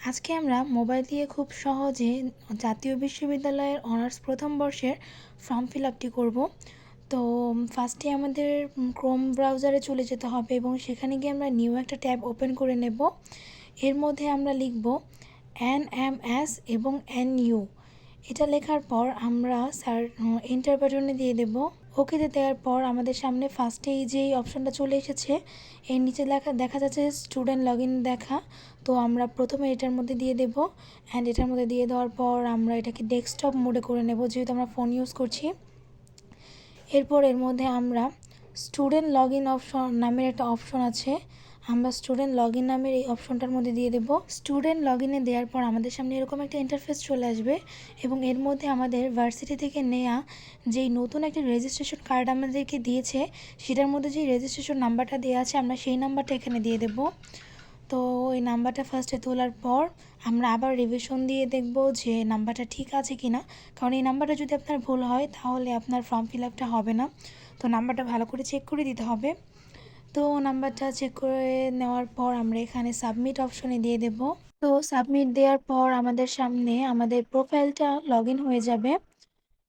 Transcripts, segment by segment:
আজকে আমরা মোবাইল দিয়ে খুব সহজে জাতীয় বিশ্ববিদ্যালয়ের অনার্স প্রথম বর্ষের ফর্ম ফিল আপটি করবো। তো ফার্স্টে আমাদের ক্রোম ব্রাউজারে চলে যেতে হবে এবং সেখানে গিয়ে আমরা নিউ একটা ট্যাব ওপেন করে নেব। এর মধ্যে আমরা লিখব NMS এবং NU। এটা লেখার পর আমরা এন্টার বাটনে দিয়ে দেব। ওকেতে দেওয়ার পর আমাদের সামনে ফার্স্টে এই যে অপশনটা চলে এসেছে, এর নিচে দেখা যাচ্ছে স্টুডেন্ট লগ ইন দেখা। তো আমরা প্রথমে এটার মধ্যে দিয়ে দেব অ্যান্ড এটার মধ্যে দিয়ে দেওয়ার পর আমরা এটাকে ডেস্কটপ মোডে করে নেব, যেহেতু আমরা ফোন ইউজ করছি। এরপর এর মধ্যে আমরা স্টুডেন্ট লগ ইন অপশন নামের একটা অপশন আছে, আমরা স্টুডেন্ট লগ ইন নামের এই অপশনটার মধ্যে দিয়ে দেব। স্টুডেন্ট লগ ইনে দেওয়ার পর আমাদের সামনে এরকম একটা ইন্টারফেস চলে আসবে এবং এর মধ্যে আমাদের ভার্সিটি থেকে নেওয়া যেই নতুন একটা রেজিস্ট্রেশন কার্ড আমাদেরকে দিয়েছে, সেটার মধ্যে যেই রেজিস্ট্রেশন নাম্বারটা দেওয়া আছে আমরা সেই নাম্বারটা এখানে দিয়ে দেব। তো এই নাম্বারটা ফার্স্টে তোলার পর আমরা আবার রিভিশন দিয়ে দেখব যে নাম্বারটা ঠিক আছে কি না, কারণ এই নাম্বারটা যদি আপনার ভুল হয় তাহলে আপনার ফর্ম ফিল আপটা হবে না। তো নাম্বারটা ভালো করে চেক করে দিতে হবে। তো নাম্বারটা চেক করে নেওয়ার পর আমরা এখানে সাবমিট অপশনে দিয়ে দেব। তো সাবমিট দেওয়ার পর আমাদের সামনে আমাদের প্রোফাইলটা লগ ইন হয়ে যাবে।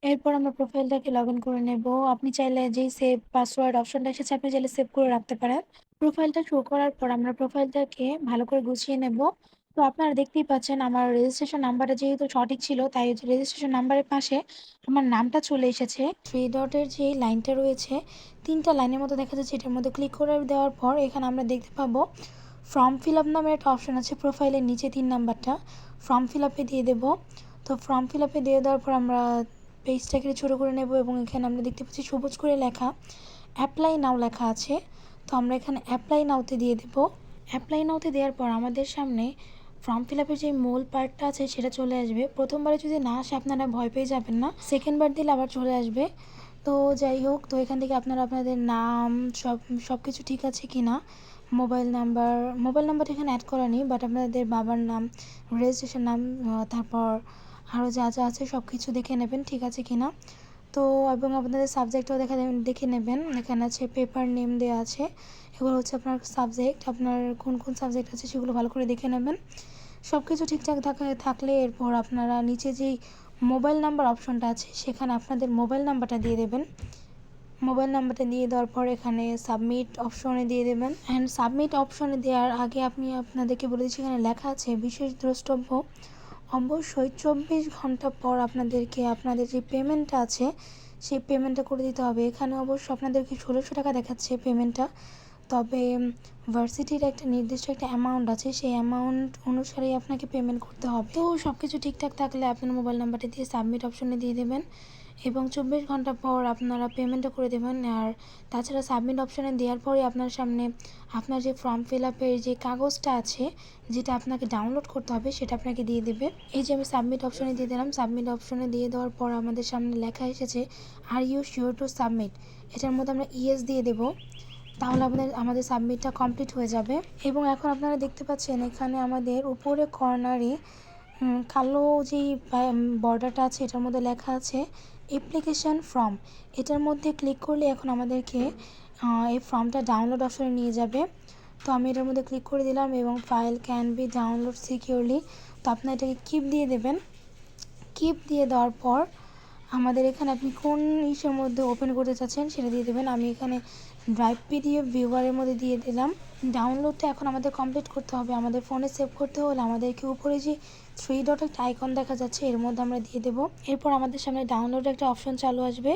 এরপর আমরা প্রোফাইলটাকে লগ ইন করে নেব। আপনি চাইলে যেই সেভ পাসওয়ার্ড অপশনটা এসেছে আপনি চাইলে সেভ করে রাখতে পারেন। প্রোফাইলটা শো করার পর আমরা প্রোফাইলটাকে ভালো করে গুছিয়ে নেব। তো আপনারা দেখতেই পাচ্ছেন আমার রেজিস্ট্রেশন নাম্বারটা যেহেতু সঠিক ছিল, তাই রেজিস্ট্রেশন নাম্বারের পাশে আমার নামটা চলে এসেছে। থ্রি ডটের যে লাইনটা রয়েছে, 3টা লাইনের মতো দেখা যাচ্ছে, এটার মধ্যে ক্লিক করে দেওয়ার পর এখানে আমরা দেখতে পাবো ফর্ম ফিল আপ নামের একটা অপশন আছে প্রোফাইলের নিচে 3 নাম্বারটা, ফর্ম ফিল আপে দিয়ে দেব। তো ফর্ম ফিল আপে দিয়ে দেওয়ার পর আমরা পেজটাকে ছোটো করে নেব এবং এখানে আমরা দেখতে পাচ্ছি সবুজ করে লেখা অ্যাপ্লাই নাও লেখা আছে। তো আমরা এখানে অ্যাপ্লাই নাওতে দিয়ে দেব। অ্যাপ্লাই নাওতে দেওয়ার পর আমাদের সামনে ফর্ম ফিল আপের যে মূল পার্টটা আছে সেটা চলে আসবে। প্রথমবারে যদি না আসে আপনারা ভয় পেয়ে যাবেন না, সেকেন্ডবার দিলে আবার চলে আসবে। তো যাই হোক, তো এখান থেকে আপনারা আপনাদের নাম সব কিছু ঠিক আছে কি না, মোবাইল নাম্বারটা এখানে অ্যাড করা নেই, বাট আপনাদের বাবার নাম, রেজিস্ট্রেশন নাম, তারপর আরও যা যা আছে সব কিছু দেখে নেবেন ঠিক আছে কি না। তো এবং আপনাদের সাবজেক্টটাও দেখে নেবেন, এখানে আছে পেপার নেম দেওয়া আছে, এগুলো হচ্ছে আপনার সাবজেক্ট, আপনার কোন কোন সাবজেক্ট আছে সেগুলো ভালো করে দেখে নেবেন। সব কিছু ঠিকঠাক থাকলে এরপর আপনারা নিচে যেই মোবাইল নাম্বার অপশনটা আছে সেখানে আপনাদের মোবাইল নাম্বারটা দিয়ে দেবেন। মোবাইল নাম্বারটা দিয়ে দেওয়ার পর এখানে সাবমিট অপশনে দিয়ে দেবেন। অ্যান্ড সাবমিট অপশনে দেওয়ার আগে আপনি আপনাদেরকে বলে দিচ্ছি, এখানে লেখা আছে বিশেষ দ্রষ্টব্য, অবশ্যই 24 ঘন্টা পর আপনাদেরকে আপনাদের যে পেমেন্টটা আছে সেই পেমেন্টটা করে দিতে হবে। এখানে অবশ্য আপনাদেরকে 1600 টাকা দেখাচ্ছে পেমেন্টটা, তবে ভার্সিটির একটা নির্দিষ্ট একটা অ্যামাউন্ট আছে, সেই অ্যামাউন্ট অনুসারেই আপনাকে পেমেন্ট করতে হবে। তো সব কিছু ঠিকঠাক থাকলে আপনার মোবাইল নাম্বারটা দিয়ে সাবমিট অপশনে দিয়ে দেবেন এবং 24 ঘন্টা পর আপনারা পেমেন্টটা করে দেবেন। আর তাছাড়া সাবমিট অপশনে দেওয়ার পরে আপনার সামনে আপনার যে ফর্ম ফিল আপের যে কাগজটা আছে যেটা আপনাকে ডাউনলোড করতে হবে সেটা আপনাকে দিয়ে দেবে। এই যে আমি সাবমিট অপশনে দিয়ে দিলাম, সাবমিট অপশনে দিয়ে দেওয়ার পর আমাদের সামনে লেখা এসেছে are you sure to submit, এটার মধ্যে আমরা ইয়েস দিয়ে দেবো, তাহলে আমাদের সাবমিটটা কমপ্লিট হয়ে যাবে। এবং এখন আপনারা দেখতে পাচ্ছেন এখানে আমাদের উপরে কর্নারে কালো যেই বর্ডারটা আছে এটার মধ্যে লেখা আছে অ্যাপ্লিকেশান ফর্ম। এটার মধ্যে ক্লিক করলে এখন আমাদেরকে এই ফর্মটা ডাউনলোড অপশনে নিয়ে যাবে। তো আমি এটার মধ্যে ক্লিক করে দিলাম এবং file can be download securely, তো আপনার এটাকে কিপ দিয়ে দেবেন। কিপ দিয়ে দেওয়ার পর আমাদের এখানে আপনি কোন ইসের মধ্যে ওপেন করতে চাচ্ছেন সেটা দিয়ে দেবেন। আমি এখানে ড্রাইভ পিডিএফ ভিউয়ারের মধ্যে দিয়ে দিলাম। ডাউনলোডটা এখন আমাদের কমপ্লিট করতে হবে, আমাদের ফোনে সেভ করতে হলে আমাদেরকে উপরে যে 3 ডট একটা আইকন দেখা যাচ্ছে এর মধ্যে আমরা দিয়ে দেবো। এরপর আমাদের সামনে ডাউনলোড একটা অপশন চালু আসবে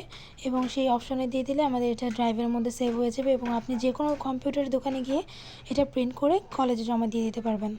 এবং সেই অপশনে দিয়ে দিলে আমাদের এটা ড্রাইভের মধ্যে সেভ হয়ে যাবে এবং আপনি যে কোনো কম্পিউটারের দোকানে গিয়ে এটা প্রিন্ট করে কলেজে জমা দিয়ে দিতে পারবেন।